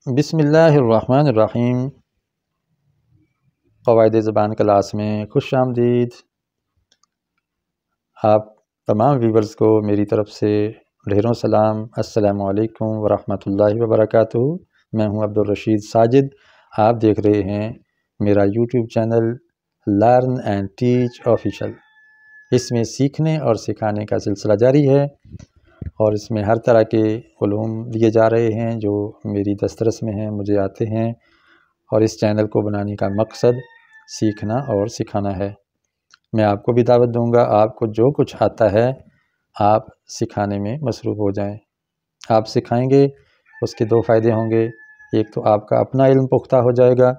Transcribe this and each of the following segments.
بسم اللہ الرحمن الرحیم۔ قواعد زبان کلاس میں خوش آمدید۔ آپ تمام ویورز کو میری طرف سے ڈھیروں سلام۔ السلام علیکم ورحمۃ اللہ وبرکاتہ۔ میں ہوں عبدالرشید ساجد۔ آپ دیکھ رہے ہیں میرا YouTube channel learn and teach official. اس میں سیکھنے اور سکھانے کا سلسلہ جاری ہے اور اس میں ہر طرح کے علوم دیے جا رہے ہیں جو میری دسترس میں ہیں، مجھے آتے ہیں، اور اس چینل کو بنانے کا مقصد سیکھنا اور سکھانا ہے۔ میں آپ کو بھی دعوت دوں گا، آپ کو جو کچھ آتا ہے آپ سکھانے میں مصروف ہو جائیں۔ آپ سکھائیں گے، اس کے دو فائدے ہوں گے۔ ایک تو آپ کا اپنا علم پختہ ہو جائے گا،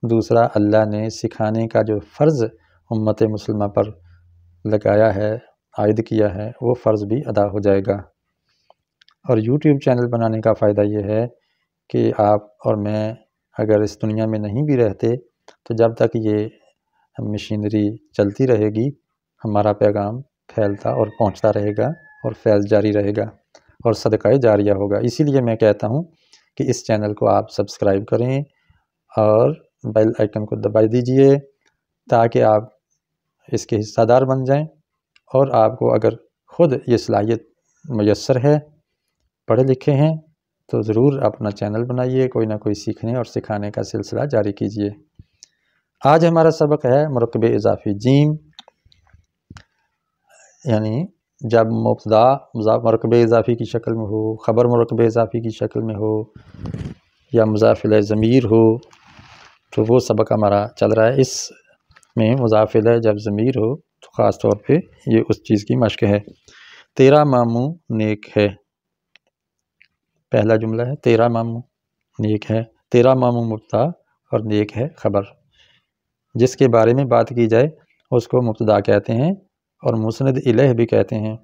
دوسرا اللہ نے سکھانے کا جو فرض امت مسلمہ پر لگایا ہے، عائد کیا ہے، وہ فرض بھی ادا ہو جائے گا۔ اور یوٹیوب چینل بنانے کا فائدہ یہ ہے کہ آپ اور میں اگر اس دنیا میں نہیں بھی رہتے تو جب تک یہ مشینری چلتی رہے گی ہمارا پیغام پھیلتا اور پہنچتا رہے گا اور فیض جاری رہے گا اور صدقہ جاریہ ہوگا۔ اسی لیے میں کہتا ہوں کہ اس چینل کو آپ سبسکرائب کریں اور بیل آئیکن کو دبا دیجئے تاکہ آپ اس کے حصہ دار بن جائیں، اور آپ کو اگر خود یہ صلاحیت میسر ہے، پڑھے لکھے ہیں، تو ضرور اپنا چینل بنائیے، کوئی نہ کوئی سیکھنے اور سکھانے کا سلسلہ جاری کیجیے۔ آج ہمارا سبق ہے مرکب اضافی جیم، یعنی جب مبتدا مرکب اضافی کی شکل میں ہو، خبر مرکب اضافی کی شکل میں ہو، یا مضاف الیہ ضمیر ہو، تو وہ سبق ہمارا چل رہا ہے۔ اس میں مضاف الیہ جب ضمیر ہو تو خاص طور پہ یہ اس چیز کی مشق ہے۔ تیرا ماموں نیک ہے، پہلا جملہ ہے تیرا ماموں نیک ہے۔ تیرا ماموں مبتدا اور نیک ہے خبر۔ جس کے بارے میں بات کی جائے اس کو مبتدا کہتے ہیں اور مسند الیہ بھی کہتے ہیں،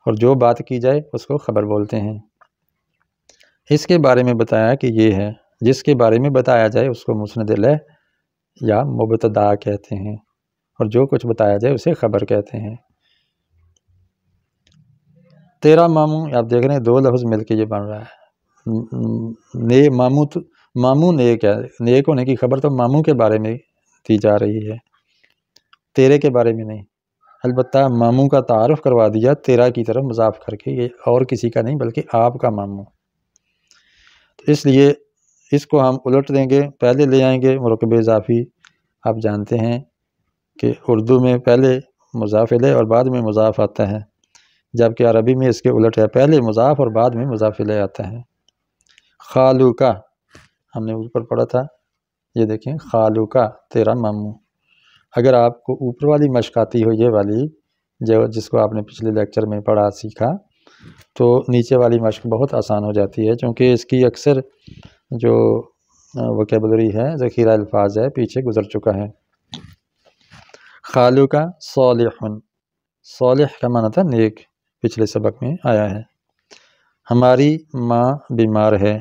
اور جو بات کی جائے اس کو خبر بولتے ہیں۔ اس کے بارے میں بتایا کہ یہ ہے، جس کے بارے میں بتایا جائے اس کو مسند الیہ یا مبتدا کہتے ہیں، اور جو کچھ بتایا جائے اسے خبر کہتے ہیں۔ تیرا ماموں، آپ دیکھ رہے ہیں دو لفظ مل کے یہ بن رہا ہے۔ ماموں نیک ہے، نیک ہونے کی خبر تو ماموں کے بارے میں دی جا رہی ہے، تیرے کے بارے میں نہیں۔ البتہ ماموں کا تعارف کروا دیا تیرا کی طرف مضاف کر کے، یہ اور کسی کا نہیں بلکہ آپ کا ماموں۔ تو اس لیے اس کو ہم الٹ دیں گے، پہلے لے آئیں گے مرکب اضافی۔ آپ جانتے ہیں کہ اردو میں پہلے مضاف الیہ اور بعد میں مضاف آتا ہے، جبکہ عربی میں اس کے الٹ ہے، پہلے مضاف اور بعد میں مضاف الیہ آتا ہے۔ خالو کا ہم نے اوپر پڑھا تھا، یہ دیکھیں خالو کا تیرا ماموں۔ اگر آپ کو اوپر والی مشق آتی ہو، یہ والی جس کو آپ نے پچھلے لیکچر میں پڑھا سیکھا، تو نیچے والی مشق بہت آسان ہو جاتی ہے، چونکہ اس کی اکثر جو ووکیبلری ہے، ذخیرہ الفاظ ہے، پیچھے گزر چکا ہے۔ خالو کا صالح، صالح کا معنی تھا نیک، پچھلے سبق میں آیا ہے۔ ہماری ماں بیمار ہے،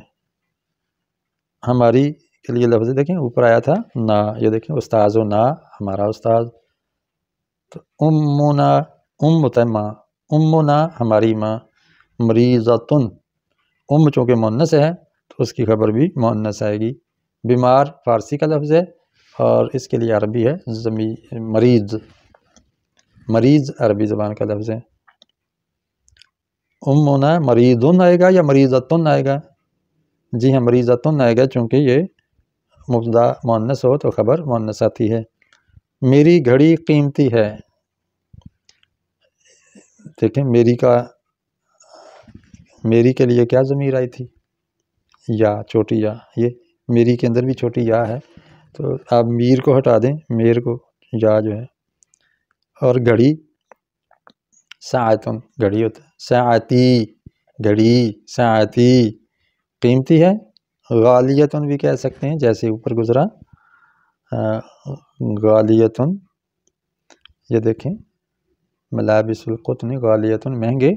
ہماری کے لیے لفظ دیکھیں اوپر آیا تھا نا، یہ دیکھیں استاذ و نا، ہمارا استاذ۔ تو امنا، ام ہوتا ہے ماں، امنا ہماری ماں، مریضتن، ام چونکہ مؤنث ہے تو اس کی خبر بھی مؤنث آئے گی۔ بیمار فارسی کا لفظ ہے اور اس کے لیے عربی ہے مریض، مریض عربی زبان کا لفظ ہے۔ امنا مریضن آئے گا یا مریضتن آئے گا؟ جی ہاں مریضتن آئے گا، چونکہ یہ مبتدا مؤنث ہو تو خبر مؤنث آتی ہے۔ میری گھڑی قیمتی ہے، دیکھیں میری کے لیے کیا ضمیر آئی تھی؟ یا، چھوٹی یا، یہ میری کے اندر بھی چھوٹی یا ہے، تو آپ میر کو ہٹا دیں، میر کو، یا جو ہے، اور گھڑی ساعتن، گھڑی ہوتا ہے، ساعتی گھڑی، ساعتی قیمتی ہے۔ غالیتن بھی کہہ سکتے ہیں، جیسے اوپر گزرا غالیتن، یہ دیکھیں ملابس القطن غالیتن مہنگے،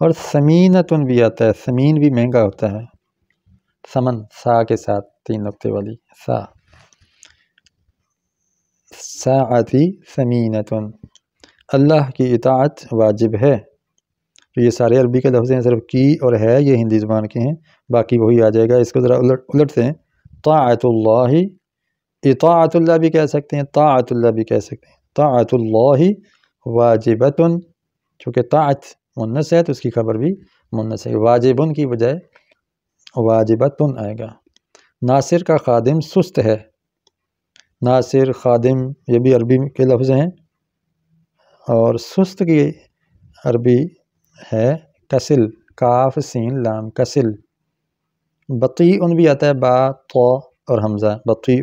اور ثمینتن بھی آتا ہے، ثمین بھی مہنگا ہوتا ہے، ثمن سا کے ساتھ 3 نقطے والی سا۔ ساعتی ثمینتن، اللہ کی اطاعت واجب ہے، تو یہ سارے عربی کے لفظ ہیں، صرف کی اور ہے یہ ہندی زبان کے ہیں، باقی وہی آ جائے گا۔ اس کو ذرا الٹتے ہیں، طاعت اللہ، اطاعت اللہ بھی کہہ سکتے ہیں، طاعت اللہ بھی کہہ سکتے ہیں۔ طاعت اللہ واجبتن، چونکہ طاعت مؤنث ہے تو اس کی خبر بھی مؤنث ہے، واجبن کی بجائے واجبتن آئے گا۔ ناصر کا خادم سست ہے، ناصر، خادم یہ بھی عربی کے لفظ ہیں، اور سست کی عربی ہے کسل، کاف سین لام کسل۔ بطیء بھی آتا ہے، با طا اور حمزہ، بطیء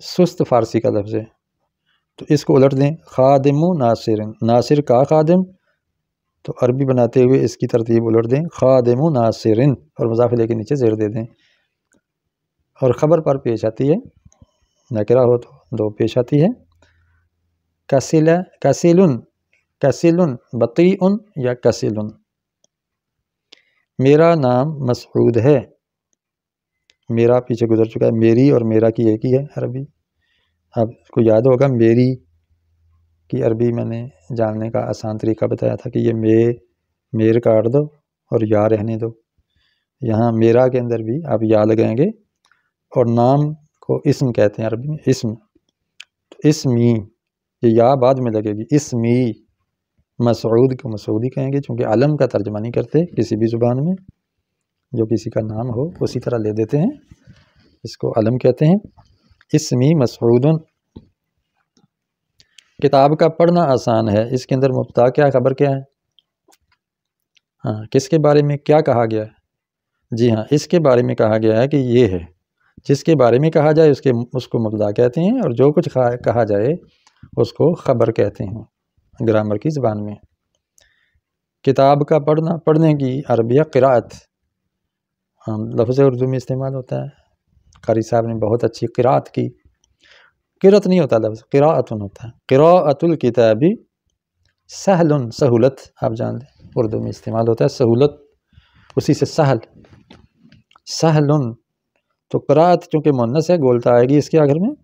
سست فارسی کا لفظ ہے، تو اس کو الٹ دیں، خادم ناصر، ناصر کا خادم، تو عربی بناتے ہوئے اس کی ترتیب الٹ دیں، خادم ناصر، اور مضاف الیہ کے نیچے زیر دے دیں، اور خبر پر پیش آتی ہے، نکرہ ہو تو دو پیش آتی ہے، کسل، کسلن، کسلن، بطیء یا کسلن۔ میرا نام مسعود ہے، میرا پیچھے گزر چکا ہے، میری اور میرا کی ایک ہی ہے عربی۔ اب کو یاد ہوگا میری کی عربی میں نے جاننے کا آسان طریقہ بتایا تھا کہ یہ میر کاٹ دو اور یا رہنے دو، یہاں میرا کے اندر بھی آپ یا لگائیں گے، اور نام کو اسم کہتے ہیں عربی میں، اسم، تو اسمی، یہ یا بعد میں لگے گی، اسمی، مسعود کو مسعودی کہیں گے، چونکہ علم کا ترجمہ نہیں کرتے کسی بھی زبان میں، جو کسی کا نام ہو اسی طرح لے دیتے ہیں، اس کو علم کہتے ہیں۔ اسمی مسعود، کتاب کا پڑھنا آسان ہے، اس کے اندر مبتدا کیا، خبر کیا ہے؟ ہاں، کس کے بارے میں کیا کہا گیا ہے؟ جی ہاں، اس کے بارے میں کہا گیا ہے کہ یہ ہے، جس کے بارے میں کہا جائے اس کو مبتدا کہتے ہیں، اور جو کچھ کہا جائے اس کو خبر کہتے ہیں گرامر کی زبان میں۔ کتاب کا پڑھنا، پڑھنے کی عربیہ قراءت، لفظ اردو میں استعمال ہوتا ہے، قاری صاحب نے بہت اچھی قراءت کی، قرأت نہیں ہوتا لفظ، قراءت ہوتا ہے، قراءت الکتاب سہل، سہولت آپ جان لیں اردو میں استعمال ہوتا ہے، سہولت، اسی سے سہل، سہل، تو قراءت چونکہ مؤنث ہے گولتا آئے گی اس کے آخر میں،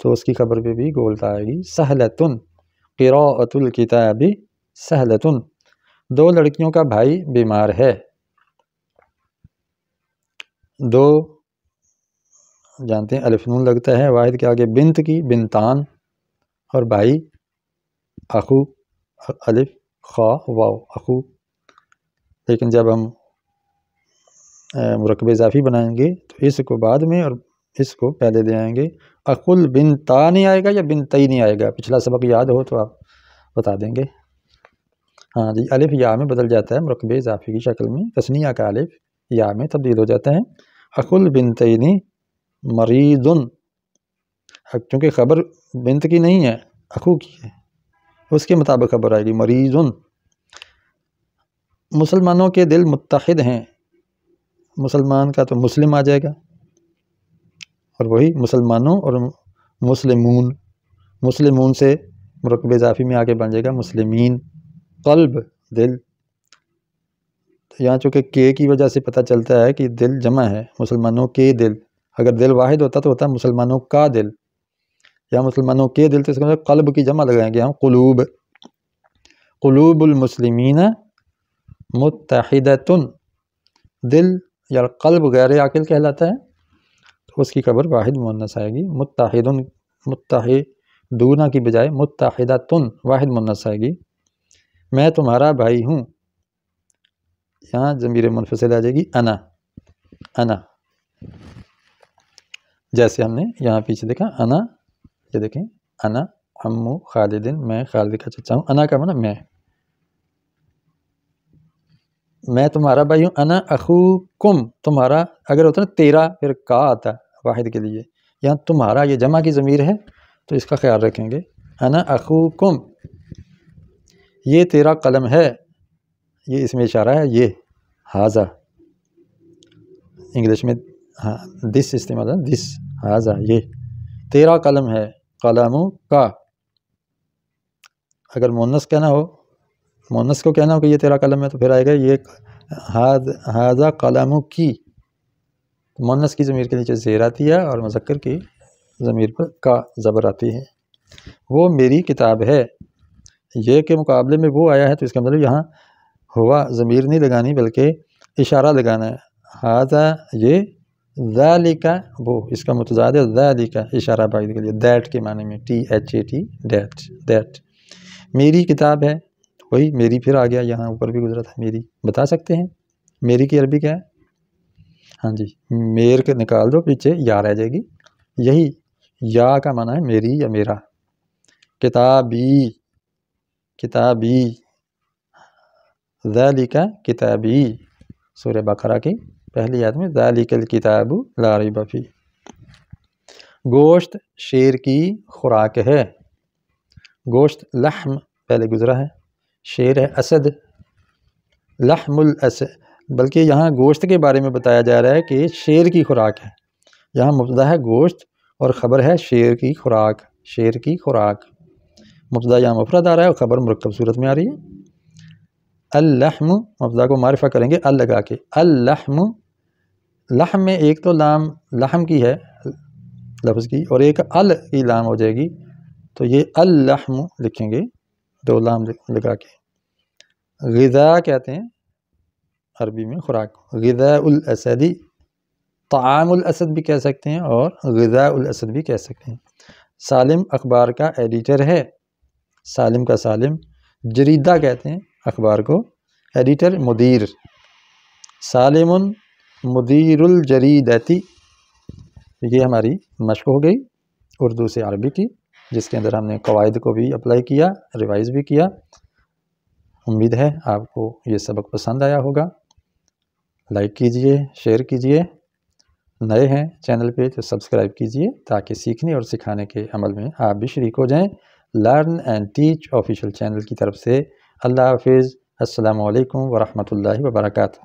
تو اس کی خبر پہ بھی گولتا آئے گی، سہلۃ، قراءت الکتاب سہلۃ۔ دو لڑکیوں کا بھائی بیمار ہے، دو جانتے ہیں الف نون لگتا ہے، واحد کے آگے بنت کی، بنتان، اور بھائی اخو، الف خا واو اخو، لیکن جب ہم مرکب اضافی بنائیں گے تو اس کو بعد میں اور اس کو پہلے لے آئیں گے، اخل بنتانی آئے گا یا بنتینی آئے گا، پچھلا سبق یاد ہو تو آپ بتا دیں گے۔ ہاں جی، الف یا میں بدل جاتا ہے مرکب اضافی کی شکل میں، تثنیہ کا الف یا میں تبدیل ہو جاتا ہے، اخل بنتینی مریض، چونکہ خبر بنت کی نہیں ہے اخو کی ہے، اس کے مطابق خبر آئے گی، مریض۔ مسلمانوں کے دل متحد ہیں، مسلمان کا تو مسلم آ جائے گا، اور وہی مسلمانوں، اور مسلمون، مسلمون سے مرکب اضافی میں آگے بن جائے گا مسلمین، قلب دل، یہاں چونکہ کے کی وجہ سے پتہ چلتا ہے کہ دل جمع ہے، مسلمانوں کے دل، اگر دل واحد ہوتا تو ہوتا مسلمانوں کا دل، یا مسلمانوں کے دل، تو اس کا مطلب قلب کی جمع لگائیں گے ہم، قلوب، قلوب المسلمین متحدۃ، دل یا قلب غیر عاقل کہلاتا ہے، تو اس کی خبر واحد مؤنث آئے گی، متحد، متحدون کی بجائے متحدۃ واحد مؤنث آئے گی۔ میں تمہارا بھائی ہوں، یہاں ضمیر منفصل آ جائے گی، انا، انا، جیسے ہم نے یہاں پیچھے دیکھا، انا، یہ دیکھیں، انا عمو خالد، میں خالد کا چچا ہوں، انا کا معنی میں تمہارا بھائی ہوں، انا اخوکم، تمہارا اگر ہوتا نا تیرا پھر کا آتا واحد کے لیے، یہاں تمہارا یہ جمع کی ضمیر ہے تو اس کا خیال رکھیں گے، انا اخوکم، یہ تیرا قلم ہے، یہ اس میں اشارہ ہے، یہ ہاذا، انگلش میں دس استعمال ہے، دس، ہاذا، یہ تیرا قلم ہے، قلموں کا، اگر مؤنث کہنا ہو، مؤنث کو کہنا ہو کہ یہ تیرا قلم ہے تو پھر آئے گا یہ ہاذا قلموں کی، مؤنث کی ضمیر کے نیچے زیر آتی ہے اور مذکر کی ضمیر پر کا زبر آتی ہے۔ وہ میری کتاب ہے، یہ کے مقابلے میں وہ آیا ہے، تو اس کا مطلب یہاں ہوا ضمیر نہیں لگانی بلکہ اشارہ لگانا ہے. ہاذا یہ، ذالک وہ اس کا متضاد ہے، ذالک اشارہ باعث کے لیے، دیٹ کے معنی میں، THAT دیٹ. میری کتاب ہے، وہی میری پھر آ گیا، یہاں اوپر بھی گزرا تھا میری. بتا سکتے ہیں میری کی عربی کیا ہے؟ ہاں جی، میر کے نکال دو، پیچھے یا رہ جائے گی. یہی یا کا معنی ہے میری یا میرا. کتابی ذالک کتابی، سورہ بقرہ کی پہلی آیت میں ذالک الکتاب لا ریب فیہ. گوشت شیر کی خوراک ہے. گوشت لحم پہلے گزرا ہے، شیر ہے اسد، لحم الاسد. بلکہ یہاں گوشت کے بارے میں بتایا جا رہا ہے کہ شیر کی خوراک ہے. یہاں مبتدا ہے گوشت اور خبر ہے شیر کی خوراک. شیر کی خوراک، مبتدا یہاں مفرد آ رہا ہے اور خبر مرکب صورت میں آ رہی ہے. اللحم، مبتدا کو معرفہ کریں گے ال لگا کے. اللحم، لحم میں ایک تو لام لحم کی ہے لفظ کی، اور ایک ال کی لام ہو جائے گی، تو یہ اللحم لکھیں گے دو لام لگا کے. غذا کہتے ہیں عربی میں خوراک. غذاء الاسدی، طعام الاسد بھی کہہ سکتے ہیں اور غذاء الاسد بھی کہہ سکتے ہیں. سالم اخبار کا ایڈیٹر ہے. سالم کا سالم. جریدہ کہتے ہیں اخبار کو، ایڈیٹر مدیر. سالم مدیر الجریدتی. یہ ہماری مشق ہو گئی اردو سے عربی کی، جس کے اندر ہم نے قواعد کو بھی اپلائی کیا، ریوائز بھی کیا. امید ہے آپ کو یہ سبق پسند آیا ہوگا. لائک کیجئے، شیئر کیجئے. نئے ہیں چینل پہ تو سبسکرائب کیجئے تاکہ سیکھنے اور سکھانے کے عمل میں آپ بھی شریک ہو جائیں. Learn and teach official channel کی طرف سے اللہ حافظ. السلام علیکم ورحمۃ اللہ وبرکاتہ.